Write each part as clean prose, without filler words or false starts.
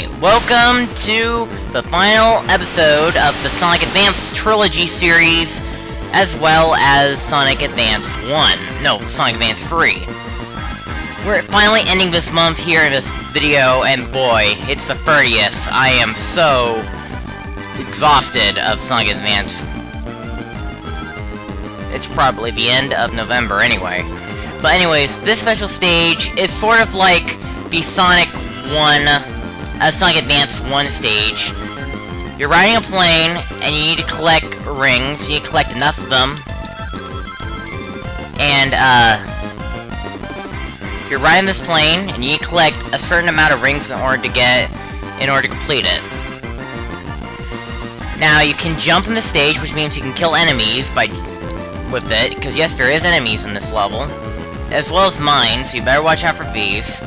Alright, welcome to the final episode of the Sonic Advance Trilogy series, as well as Sonic Advance 1. No, Sonic Advance 3. We're finally ending this month here in this video, and boy, it's the 30th. I am so exhausted of Sonic Advance. It's probably the end of November anyway. But anyways, this special stage is sort of like the Sonic Advance 1 stage. You're riding a plane, and you need to collect rings. You need to collect enough of them. And, you're riding this plane, and you need to collect a certain amount of rings in order to complete it. Now, you can jump in the stage, which means you can kill enemies with it, because yes, there is enemies in this level, as well as mines, so you better watch out for these.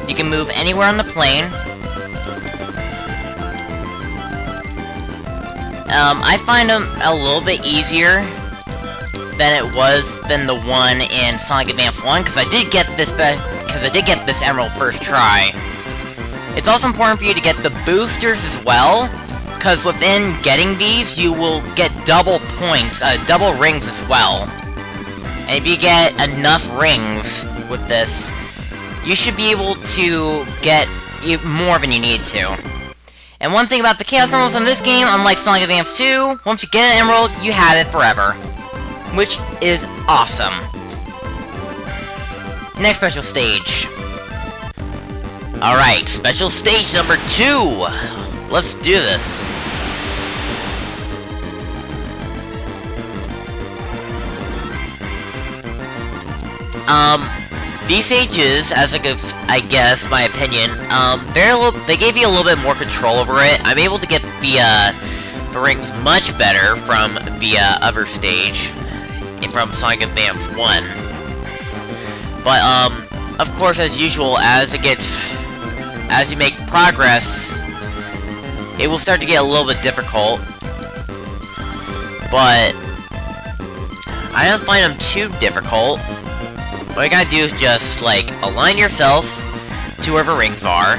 You can move anywhere on the plane. I find them a little bit easier than the one in Sonic Advance 1, because I did get this emerald first try. It's also important for you to get the boosters as well, because within getting these, you will get double points, double rings as well. And if you get enough rings with this, you should be able to get more than you need to. And one thing about the Chaos Emeralds in this game, unlike Sonic Advance 2, once you get an emerald, you had it forever. Which is awesome. Next special stage. Alright, special stage number 2. Let's do this. These stages, as I guess, my opinion, they gave you a little bit more control over it. I'm able to get the rings much better from the other stage, from Sonic Advance 1. But, of course, as usual, as you make progress, it will start to get a little bit difficult. But I don't find them too difficult. What you gotta do is just, like, align yourself to wherever rings are,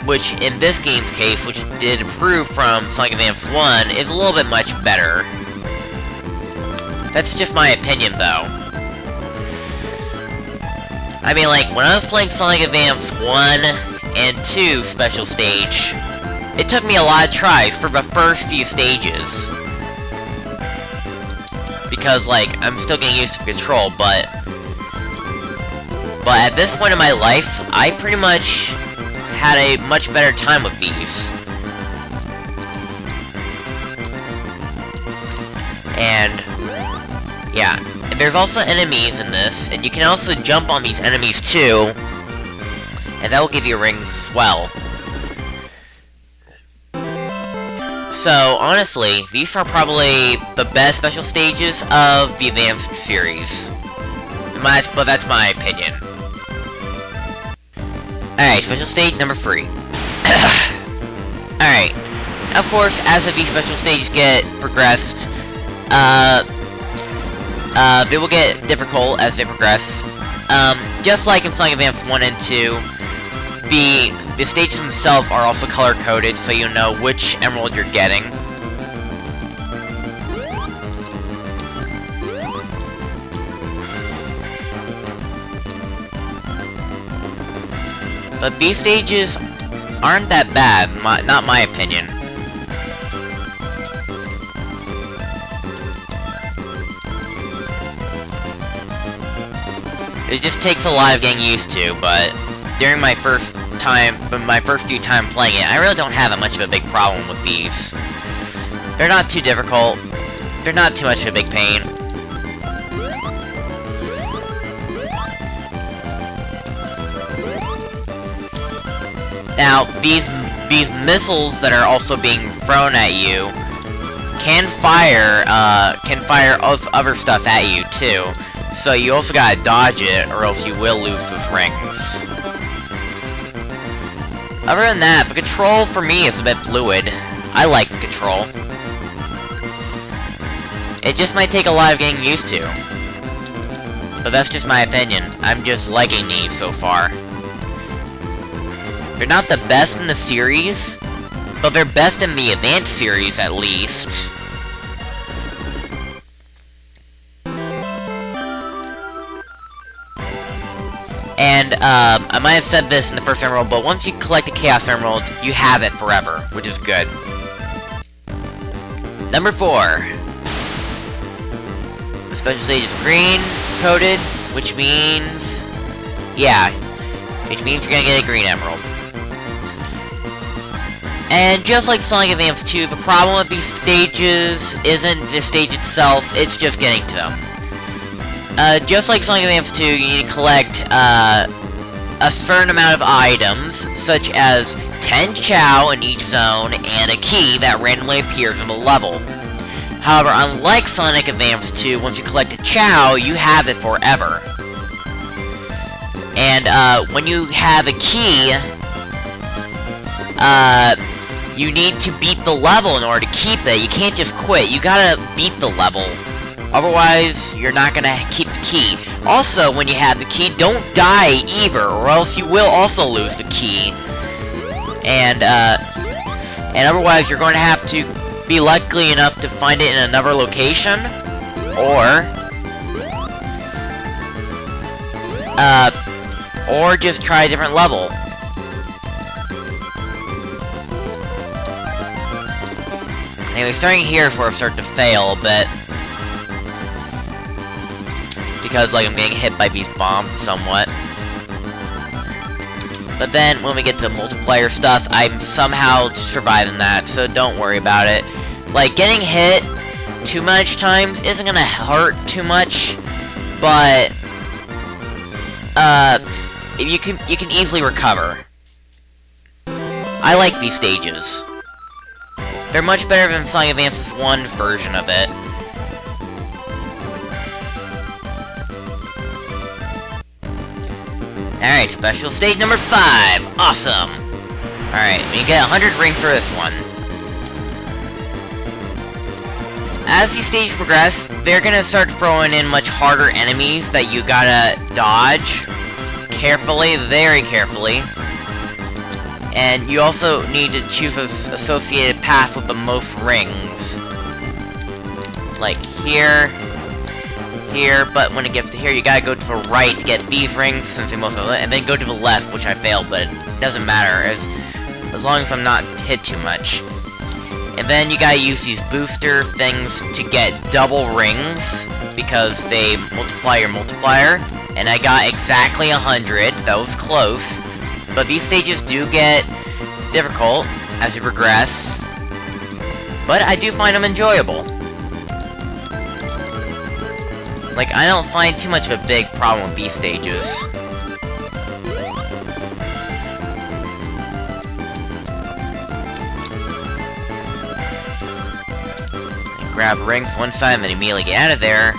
which, in this game's case, which did improve from Sonic Advance 1, is a little bit much better. That's just my opinion, though. I mean, like, when I was playing Sonic Advance 1 and 2 special stage, it took me a lot of tries for the first few stages. Because, like, I'm still getting used to the control, but at this point in my life, I pretty much had a much better time with these. And, yeah. And there's also enemies in this, and you can also jump on these enemies too, and that will give you rings as well. So, honestly, these are probably the best special stages of the Advanced series. But that's my opinion. Alright, special stage number 3. Alright. Of course, as these special stages get progressed, they will get difficult as they progress. Just like in Sonic Advance 1 and 2, the stages themselves are also color-coded, so you know which emerald you're getting. But these stages aren't that bad, not my opinion. It just takes a lot of getting used to, but during my first few times playing it, I really don't have that much of a big problem with these. They're not too difficult. They're not too much of a big pain. Now, these missiles that are also being thrown at you can fire other stuff at you too. So you also gotta dodge it, or else you will lose those rings. Other than that, the control for me is a bit fluid. I like the control. It just might take a lot of getting used to. But that's just my opinion. I'm just liking these so far. They're not the best in the series, but they're best in the Advanced series, at least. And, I might have said this in the first Emerald, but once you collect the Chaos Emerald, you have it forever, which is good. Number 4. The special stage is green coated, which means... yeah. Which means you're gonna get a green emerald. And just like Sonic Advance 2, the problem with these stages isn't the stage itself, it's just getting to them. Just like Sonic Advance 2, you need to collect, a certain amount of items, such as 10 Chow in each zone, and a key that randomly appears in the level. However, unlike Sonic Advance 2, once you collect a Chow, you have it forever. And, when you have a key, you need to beat the level in order to keep it. You can't just quit, you gotta beat the level. Otherwise, you're not gonna keep the key. Also, when you have the key, don't die either, or else you will also lose the key. And otherwise, you're going to have to be lucky enough to find it in another location, or just try a different level. Anyway, starting here is where I start to fail, but... because, like, I'm getting hit by these bombs somewhat. But then, when we get to multiplayer stuff, I'm somehow surviving that, so don't worry about it. Like, getting hit too much times isn't gonna hurt too much, but... you can easily recover. I like these stages. They're much better than Sonic Advance's 1 version of it. Alright, special stage number 5. Awesome! Alright, we get 100 rings for this one. As these stages progress, they're gonna start throwing in much harder enemies that you gotta dodge carefully, very carefully. And you also need to choose an associated path with the most rings. Like here, here, but when it gets to here, you gotta go to the right to get these rings, since they most of them, and then go to the left, which I failed, but it doesn't matter, as long as I'm not hit too much. And then you gotta use these booster things to get double rings, because they multiply your multiplier, and I got exactly 100, that was close. But these stages do get difficult as you progress, but I do find them enjoyable. Like, I don't find too much of a big problem with these stages. Grab rings one side and then immediately get out of there.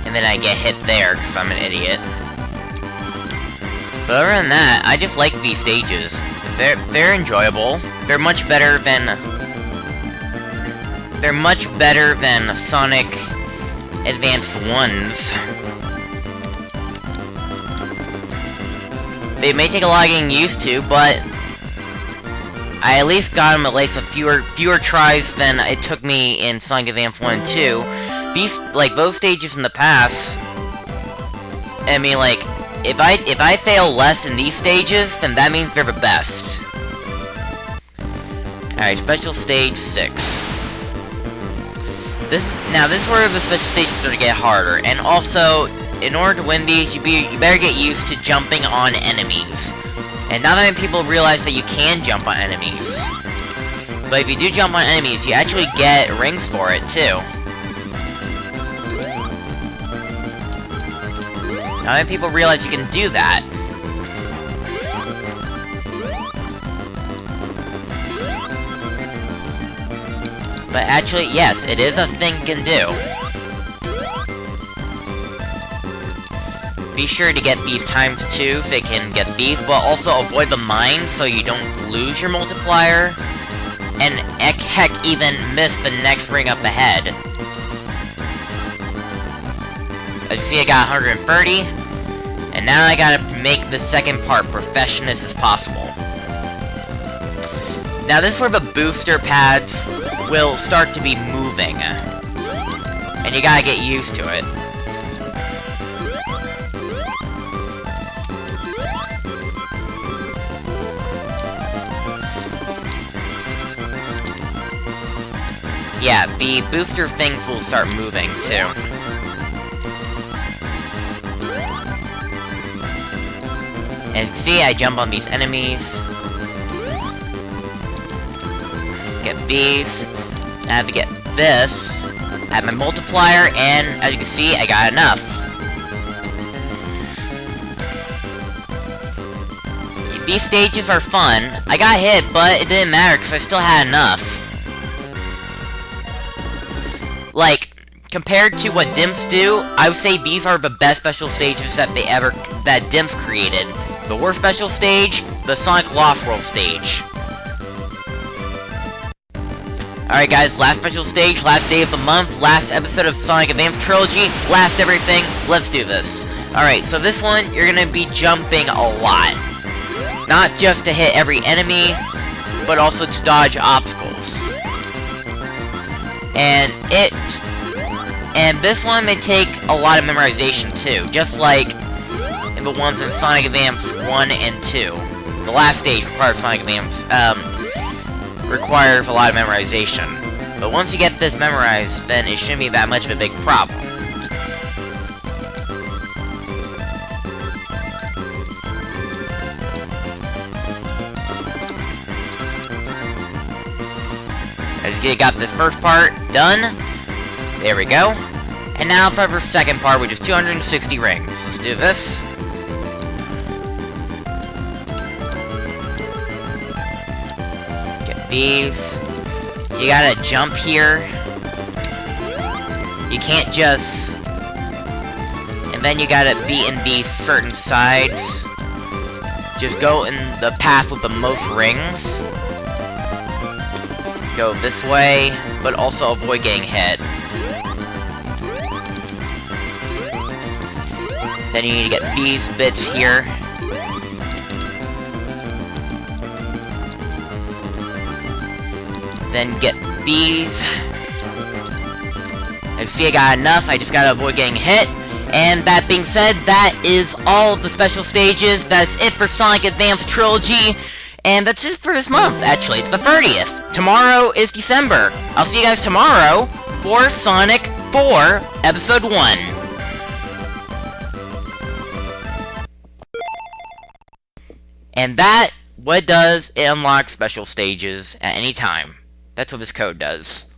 And then I get hit there, because I'm an idiot. But other than that, I just like these stages. They're enjoyable. They're much better than Sonic Advance 1's. They may take a lot of getting used to, but I at least got them at least a fewer tries than it took me in Sonic Advance 1 and 2. These, like, those stages in the past, I mean, like, if I fail less in these stages, then that means they're the best. Alright, special stage 6. This is where the special stages start to get harder, and also, in order to win these, you better get used to jumping on enemies. And not many people realize that you can jump on enemies. But if you do jump on enemies, you actually get rings for it, too. Not many people realize you can do that. But actually, yes, it is a thing you can do. Be sure to get these times 2 so you can get these, but also avoid the mines so you don't lose your multiplier. And heck, even miss the next ring up ahead. As you see, I got 130. And now I gotta make the second part professionist as possible. Now this is where the booster pads will start to be moving. And you gotta get used to it. Yeah, the booster things will start moving too. And as you can see, I jump on these enemies. Get these. I have to get this. I have my multiplier, and as you can see, I got enough. These stages are fun. I got hit, but it didn't matter because I still had enough. Like, compared to what Dimps do, I would say these are the best special stages that Dimps created. The worst special stage, the Sonic Lost World stage. Alright guys, last special stage, last day of the month, last episode of Sonic Advance Trilogy, last everything, let's do this. Alright, so this one, you're gonna be jumping a lot. Not just to hit every enemy, but also to dodge obstacles. And this one may take a lot of memorization too, just like in the ones in Sonic Advance 1 and 2. The last stage requires requires a lot of memorization. But once you get this memorized, then it shouldn't be that much of a big problem. I just got this first part done. There we go. And now for the second part, which is 260 rings. Let's do this. Get these. You gotta jump here. You can't just... And then you gotta be in these certain sides. Just go in the path with the most rings. Go this way, but also avoid getting hit. Then you need to get these bits here. Then get these. I see I got enough, I just gotta avoid getting hit. And that being said, that is all of the special stages. That's it for Sonic Advance Trilogy. And that's it for this month, actually. It's the 30th. Tomorrow is December. I'll see you guys tomorrow for Sonic 4 Episode 1. And what it does, it unlocks special stages at any time. That's what this code does.